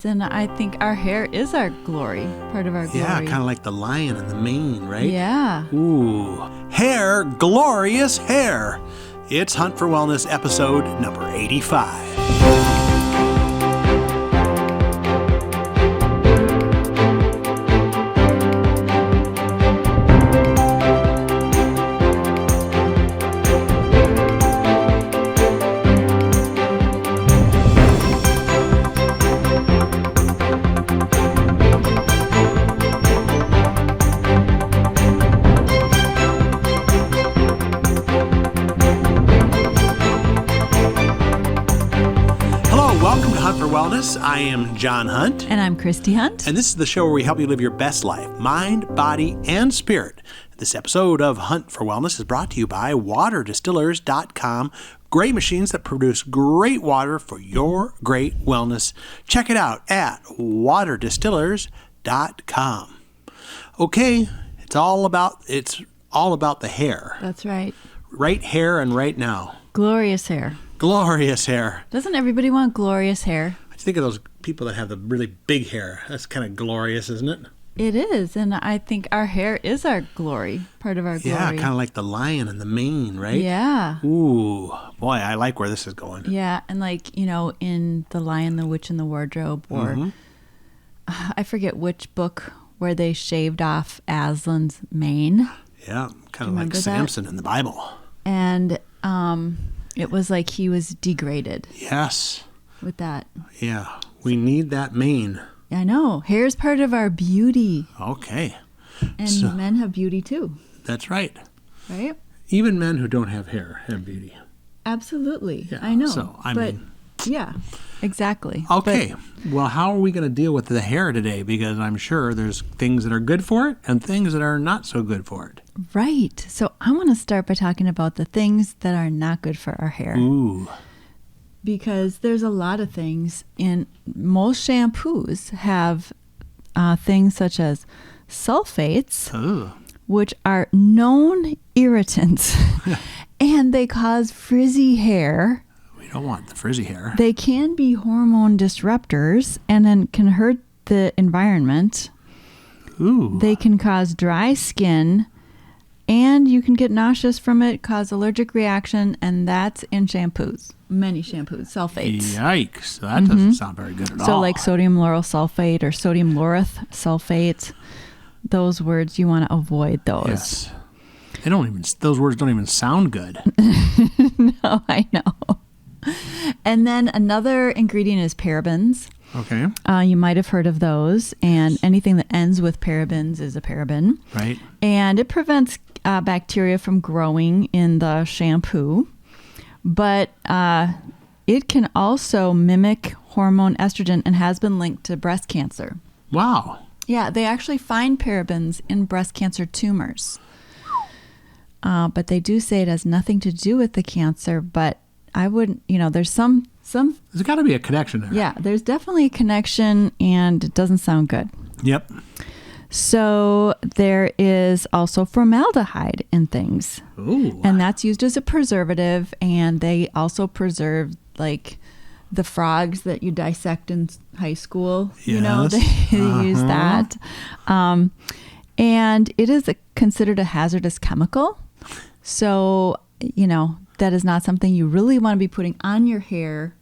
And I think our hair is our glory, part of our glory. Yeah, kind of like the lion and the mane, right? Yeah. Ooh. Hair, glorious hair. It's Hunt for Wellness episode number 85. I am John Hunt. And I'm Christy Hunt. And this is the show where we help you live your best life, mind, body, and spirit. This episode of Hunt for Wellness is brought to you by waterdistillers.com. Great machines that produce great water for your great wellness. Check it out at waterdistillers.com. Okay, it's all about the hair. That's right. Right hair and right now. Glorious hair. Glorious hair. Doesn't everybody want glorious hair? I think of those people that have the really big hair. That's kind of glorious, isn't it? It is, and I think our hair is our glory, part of our glory. Yeah, kind of like the lion and the mane, right? Yeah. Ooh, boy, I like where this is going. Yeah, and like, in The Lion, the Witch, and the Wardrobe, or I forget which book where they shaved off Aslan's mane. Yeah, kind of like Samson in the Bible. And it was like he was degraded. Yes. With that. Yeah, we need that mane. I know. Hair is part of our beauty. Okay. And men have beauty too. That's right. Right? Even men who don't have hair have beauty. Absolutely. Yeah, I know. So, I mean. Yeah, exactly. Okay. Well, how are we going to deal with the hair today? Because I'm sure there's things that are good for it and things that are not so good for it. Right. So I want to start by talking about the things that are not good for our hair. Ooh. Because there's a lot of things in most shampoos have things such as sulfates, which are known irritants, and they cause frizzy hair. We don't want the frizzy hair. They can be hormone disruptors and then can hurt the environment. Ooh. They can cause dry skin, and you can get nauseous from it, cause allergic reaction, and that's in shampoos. Many shampoos, sulfates. Yikes. That doesn't sound very good at all. So like sodium lauryl sulfate or sodium laureth sulfate, those words, you want to avoid those. Yes. Those words don't even sound good. No, I know. And then another ingredient is parabens. Okay. You might have heard of those. And anything that ends with parabens is a paraben. Right. And it prevents bacteria from growing in the shampoo. But it can also mimic hormone estrogen and has been linked to breast cancer. Wow. Yeah, they actually find parabens in breast cancer tumors. But they do say it has nothing to do with the cancer, but I wouldn't, there's some... There's got to be a connection there. Yeah, there's definitely a connection, and it doesn't sound good. Yep. So there is also formaldehyde in things. Ooh. And that's used as a preservative, and they also preserve like the frogs that you dissect in high school. Yes. They use that. And it is considered a hazardous chemical. So, that is not something you really want to be putting on your hair.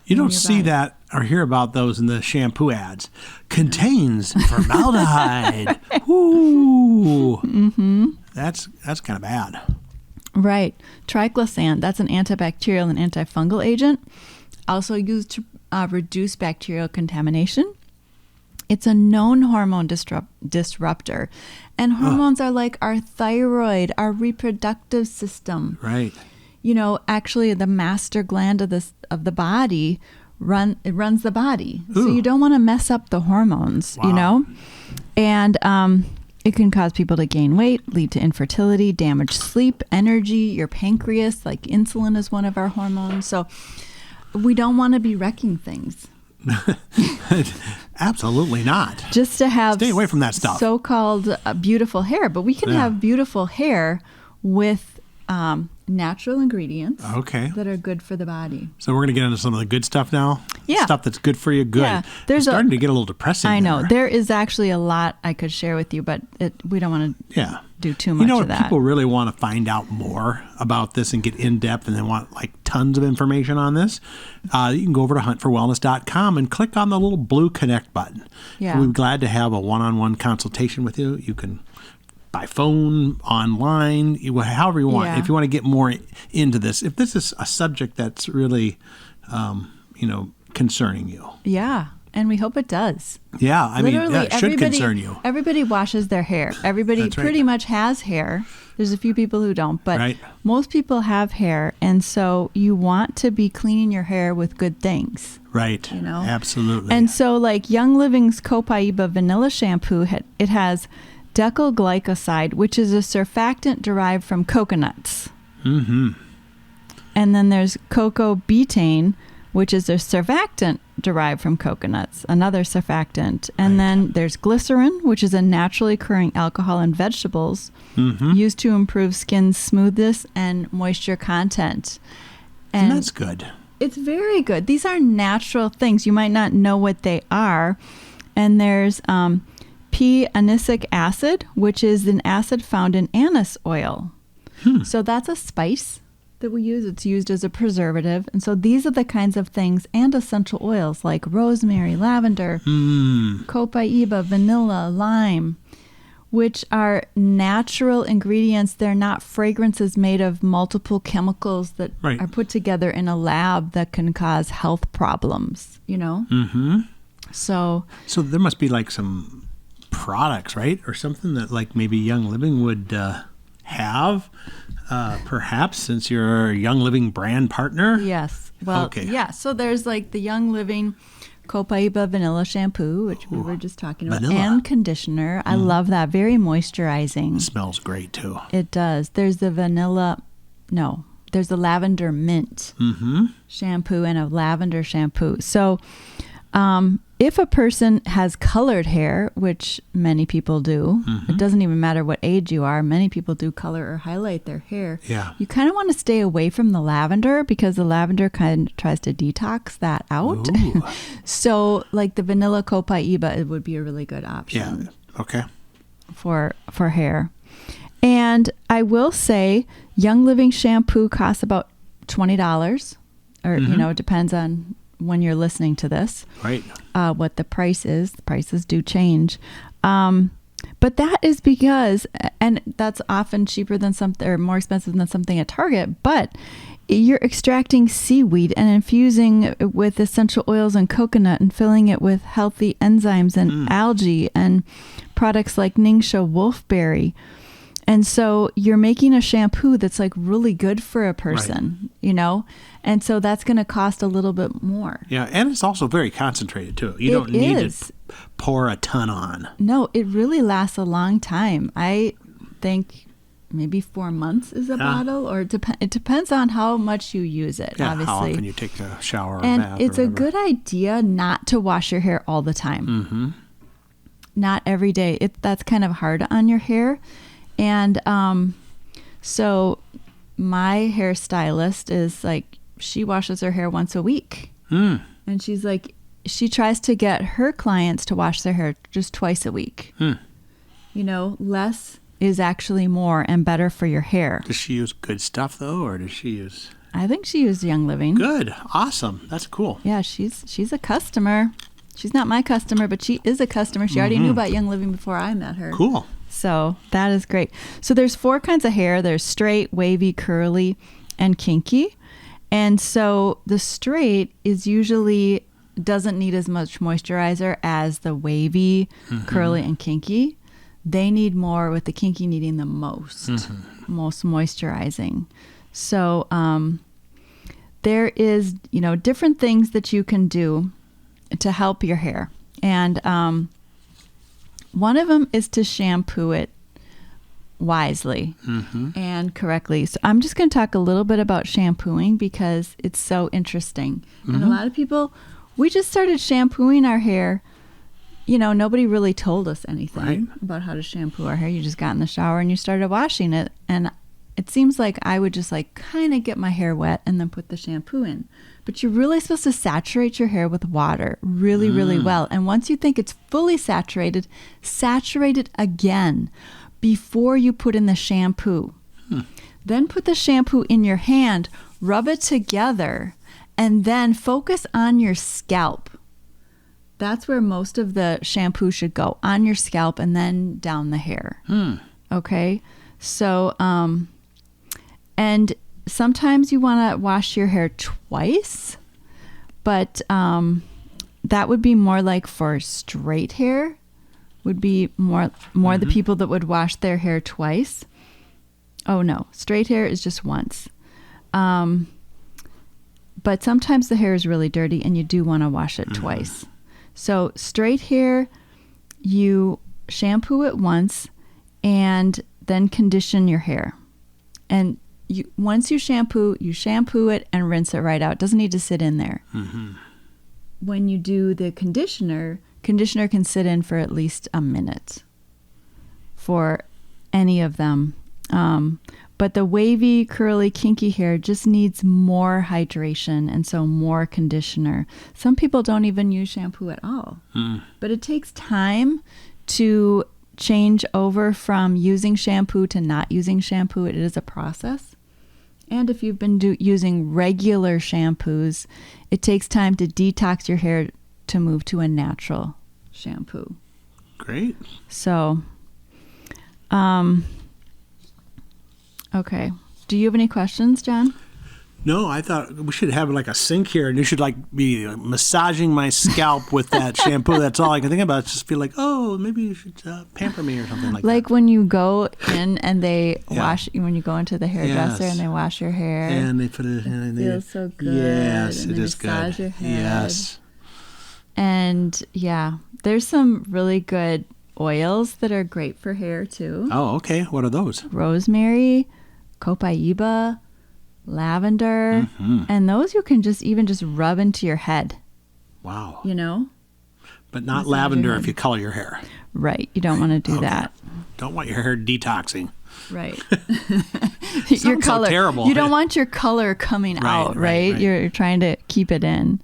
You don't see that or hear about those in the shampoo ads. Contains formaldehyde. Ooh. Mm-hmm. That's kind of bad. Right. Triclosan, that's an antibacterial and antifungal agent. Also used to reduce bacterial contamination. It's a known hormone disruptor. And hormones are like our thyroid, our reproductive system. Right. Actually the master gland of the body runs the body. Ooh. So you don't want to mess up the hormones, And it can cause people to gain weight, lead to infertility, damage sleep, energy, your pancreas, like insulin is one of our hormones. So we don't want to be wrecking things. Absolutely not. Just to have stay away from that stuff. So-called beautiful hair, but we can have beautiful hair with natural ingredients that are good for the body. So we're going to get into some of the good stuff now? Yeah. Stuff that's good for you. Good. Yeah. It's starting to get a little depressing. I know. There is actually a lot I could share with you, but we don't want to do too much of that. People really want to find out more about this and get in depth, and they want like tons of information on this. You can go over to Hunt4Wellness.com and click on the little blue connect button. Yeah. We'd be glad to have a one-on-one consultation with you. You can by phone, online, however you want. Yeah. If you want to get more into this, if this is a subject that's really, concerning you. Yeah. And we hope it does. Yeah. I mean, it should concern you. Everybody washes their hair. Everybody pretty much has hair. There's a few people who don't, but most people have hair. And so you want to be cleaning your hair with good things. Right. Absolutely. And so like Young Living's Copaiba vanilla shampoo, it has decylglycoside, which is a surfactant derived from coconuts. Mm-hmm. And then there's cocoa betaine, which is a surfactant derived from coconuts, another surfactant. And then there's glycerin, which is a naturally occurring alcohol in vegetables used to improve skin smoothness and moisture content. And that's good. It's very good. These are natural things. You might not know what they are. And there's P-anisic acid, which is an acid found in anise oil. So that's a spice that we use. It's used as a preservative. And so these are the kinds of things, and essential oils like rosemary, lavender, copaiba, vanilla, lime, which are natural ingredients. They're not fragrances made of multiple chemicals that are put together in a lab that can cause health problems, So there must be like some products, right? Or something that like maybe Young Living would have, perhaps, since you're a Young Living brand partner? Yes. Well, so there's like the Young Living Copaiba vanilla shampoo, which we were just talking about, and conditioner. I love that. Very moisturizing. It smells great, too. It does. There's the there's the lavender mint shampoo and a lavender shampoo. So if a person has colored hair, which many people do, it doesn't even matter what age you are. Many people do color or highlight their hair. Yeah. You kind of want to stay away from the lavender because the lavender kind of tries to detox that out. So like the vanilla copaiba, it would be a really good option. Yeah. Okay. For hair. And I will say Young Living shampoo costs about $20 or, it depends on when you're listening to this, right? What the price is. The prices do change. But that is because, and that's often cheaper than something, or more expensive than something at Target, but you're extracting seaweed and infusing it with essential oils and coconut and filling it with healthy enzymes and algae and products like NingXia wolfberry. And so you're making a shampoo that's like really good for a person, and so that's going to cost a little bit more. Yeah, and it's also very concentrated too. You don't need to pour a ton on. No, it really lasts a long time. I think maybe 4 months is a bottle, or it depends on how much you use it, obviously. How often you take a shower or and bath. And it's a good idea not to wash your hair all the time. Not every day. That's kind of hard on your hair. And so my hairstylist is like, she washes her hair once a week. And she's like, she tries to get her clients to wash their hair just twice a week. Less is actually more and better for your hair. Does she use good stuff though, or does she use? I think she used Young Living. Good. Awesome. That's cool. Yeah, she's a customer. She's not my customer, but she is a customer. She already knew about Young Living before I met her. Cool. So that is great. So there's 4 kinds of hair. There's straight, wavy, curly, and kinky. And so the straight is usually doesn't need as much moisturizer as the wavy, curly, and kinky. They need more, with the kinky needing the most moisturizing. So there is, different things that you can do to help your hair. And one of them is to shampoo it wisely and correctly. So I'm just going to talk a little bit about shampooing because it's so interesting. And a lot of people, we just started shampooing our hair. Nobody really told us anything about how to shampoo our hair. You just got in the shower and you started washing it. And it seems like I would just like kind of get my hair wet and then put the shampoo in. But you're really supposed to saturate your hair with water really, really well. And once you think it's fully saturated, saturate it again before you put in the shampoo. Then put the shampoo in your hand, rub it together, and then focus on your scalp. That's where most of the shampoo should go, on your scalp and then down the hair. Okay? So, and sometimes you want to wash your hair twice, but that would be more like for straight hair, would be more the people that would wash their hair twice. Oh no, straight hair is just once. But sometimes the hair is really dirty and you do want to wash it twice. So straight hair, you shampoo it once and then condition your hair. And once you shampoo it and rinse it right out. It doesn't need to sit in there. When you do the conditioner can sit in for at least a minute for any of them. But the wavy, curly, kinky hair just needs more hydration and so more conditioner. Some people don't even use shampoo at all. But it takes time to change over from using shampoo to not using shampoo. It is a process. And if you've been using regular shampoos, it takes time to detox your hair to move to a natural shampoo. Great. So, okay. Do you have any questions, John? No, I thought we should have like a sink here, and you should like be massaging my scalp with that shampoo. That's all I can think about. Just feel like, oh, maybe you should pamper me or something like that. Like when you go in and they wash, when you go into the hairdresser and they wash your hair. And they put it in. It feels so good. Yes, and it is massage good. Your head. Yes. And yeah, there's some really good oils that are great for hair too. Oh, okay. What are those? Rosemary, Copaiba, lavender, and those you can just rub into your head. Wow. You know? But not lavender if you color your hair. Right. You don't want to do that. Don't want your hair detoxing. Right. Your color. So terrible. You don't want your color coming out, right? You're trying to keep it in.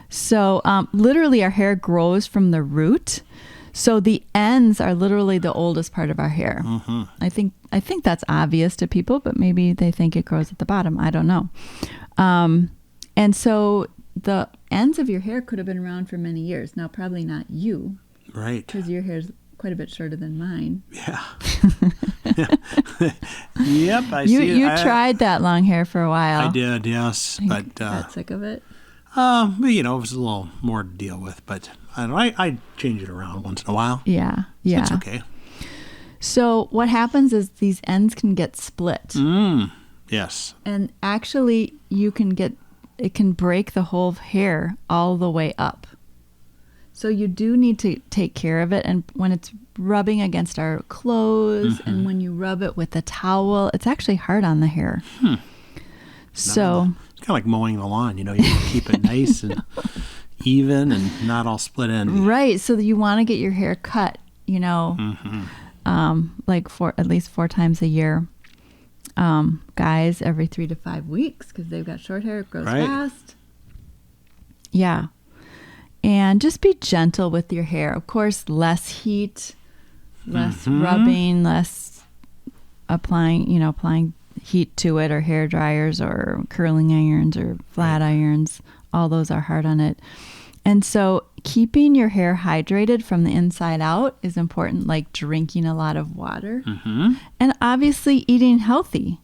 So literally our hair grows from the root. So the ends are literally the oldest part of our hair. I think that's obvious to people, but maybe they think it grows at the bottom. I don't know. And so the ends of your hair could have been around for many years. Now, probably not you. Right. Because your hair is quite a bit shorter than mine. Yeah. Yep, I see it. You tried that long hair for a while. I did, yes. But got sick of it? But, it was a little more to deal with, but I don't know. I change it around once in a while. Yeah. So it's okay. So what happens is these ends can get split. Yes. And actually it can break the whole hair all the way up. So you do need to take care of it. And when it's rubbing against our clothes and when you rub it with a towel, it's actually hard on the hair. So it's kind of like mowing the lawn, you keep it nice and even and not all split end. Right. So you want to get your hair cut, like at least 4 times a year. Guys every 3 to 5 weeks because they've got short hair. It grows fast. Yeah. And just be gentle with your hair. Of course, less heat, less rubbing, less applying heat to it, or hair dryers or curling irons or flat irons. All those are hard on it. And so keeping your hair hydrated from the inside out is important, like drinking a lot of water and obviously eating healthy.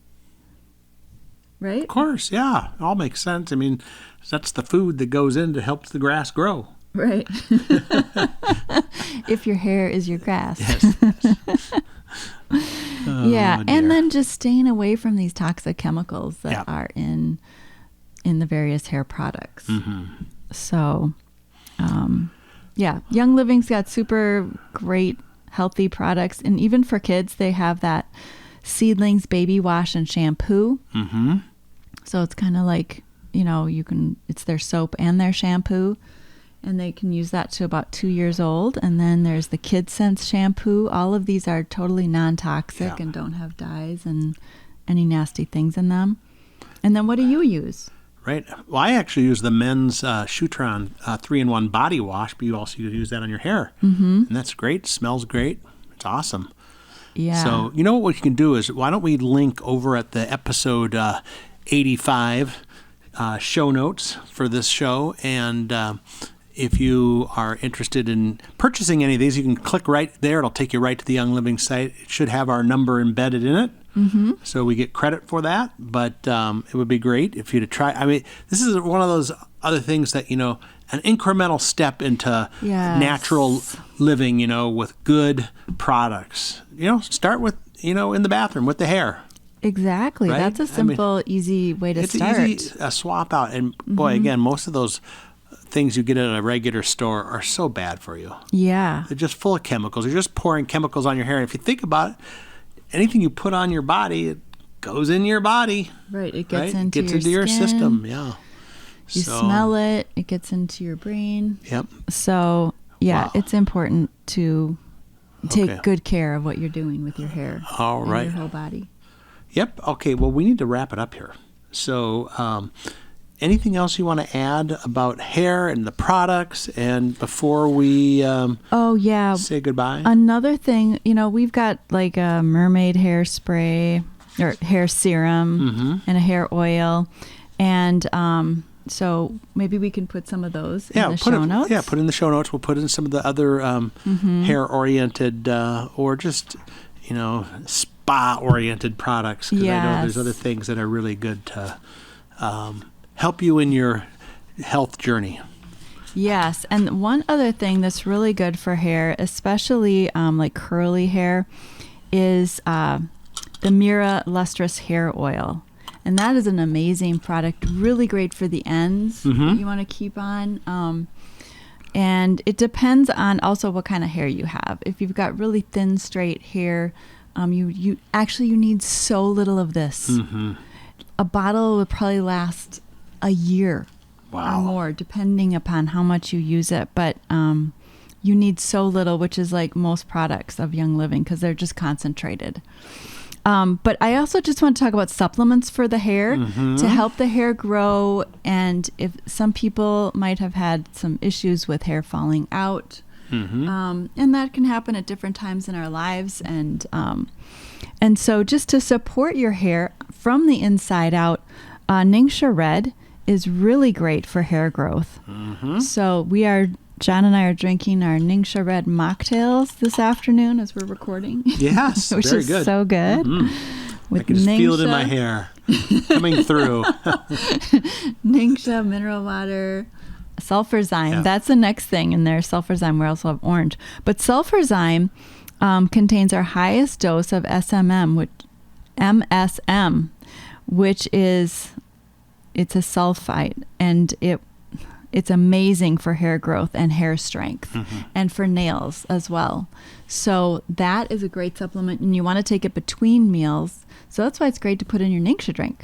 Right? Of course, yeah. It all makes sense. I mean, that's the food that goes in to help the grass grow. Right. If your hair is your grass. Yes. Yeah, and then just staying away from these toxic chemicals that are in the various hair products. So, Young Living's got super great healthy products, and even for kids, they have that Seedlings baby wash and shampoo. So it's kind of like, it's their soap and their shampoo, and they can use that to about 2 years old. And then there's the Kid Scents shampoo. All of these are totally non-toxic and don't have dyes and any nasty things in them. And then what do you use? Right. Well, I actually use the men's Shutran 3-in-1 body wash, but you also use that on your hair. Mm-hmm. And that's great. Smells great. It's awesome. Yeah. So, you know what you can do is, why don't we link over at the episode 85 show notes for this show, and if you are interested in purchasing any of these, you can click right there. It'll take you right to the Young Living site. It should have our number embedded in it. Mm-hmm. So we get credit for that, but it would be great if you to try. I mean, this is one of those other things that, an incremental step into natural living, with good products. Start with, in the bathroom with the hair. Exactly. Right? That's a simple, easy way to start. It's easy swap out. And boy, again, most of those things you get at a regular store are so bad for you. Yeah. They're just full of chemicals. You're just pouring chemicals on your hair. And if you think about it, anything you put on your body, it goes in your body. Right. It gets into your system. Yeah. You smell it. It gets into your brain. Yep. So, it's important to take good care of what you're doing with your hair. All right. And your whole body. Yep. Okay. Well, we need to wrap it up here. So, anything else you want to add about hair and the products? And before we say goodbye? Another thing, we've got like a mermaid hairspray or hair serum and a hair oil. And so maybe we can put some of those in the show notes. Yeah, put in the show notes. We'll put in some of the other hair-oriented or just, spa-oriented products. Because I know there's other things that are really good to help you in your health journey. Yes, and one other thing that's really good for hair, especially like curly hair, is the Mirah Lustrous Hair Oil. And that is an amazing product, really great for the ends that you want to keep on. And it depends on also what kind of hair you have. If you've got really thin, straight hair, you need so little of this. Mm-hmm. A bottle would probably last a year or more, depending upon how much you use it. But you need so little, which is like most products of Young Living, because they're just concentrated. But I also just want to talk about supplements for the hair to help the hair grow. And if some people might have had some issues with hair falling out, and that can happen at different times in our lives. And so just to support your hair from the inside out, NingXia Red is really great for hair growth. So John and I are drinking our NingXia Red mocktails this afternoon as we're recording. Yes, which very is good. So good. I can just feel it in my hair coming through. NingXia mineral water, Sulfurzyme. Yeah. That's the next thing in there. Sulfurzyme. We also have orange, but Sulfurzyme contains our highest dose of MSM, which is it's a sulfite, and it's amazing for hair growth and hair strength and for nails as well. So that is a great supplement, and you want to take it between meals. So that's why it's great to put in your NingXia drink.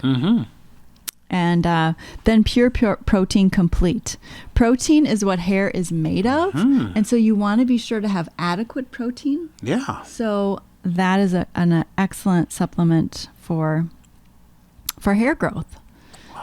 And then Pure Protein Complete. Protein is what hair is made of, and so you want to be sure to have adequate protein. Yeah. So that is an excellent supplement for hair growth.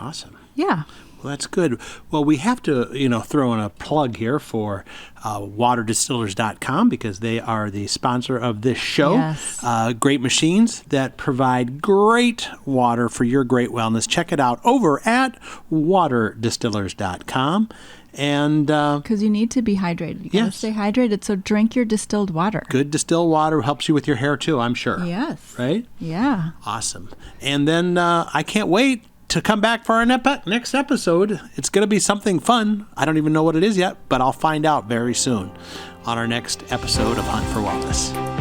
Awesome. Yeah. Well, that's good. Well, we have to, throw in a plug here for waterdistillers.com, because they are the sponsor of this show. Yes. Great machines that provide great water for your great wellness. Check it out over at waterdistillers.com. And because you need to be hydrated. You got to stay hydrated, so drink your distilled water. Good distilled water helps you with your hair too, I'm sure. Yes. Right? Yeah. Awesome. And then I can't wait to come back for our next episode. It's going to be something fun. I don't even know what it is yet, but I'll find out very soon on our next episode of Hunt4Wellness.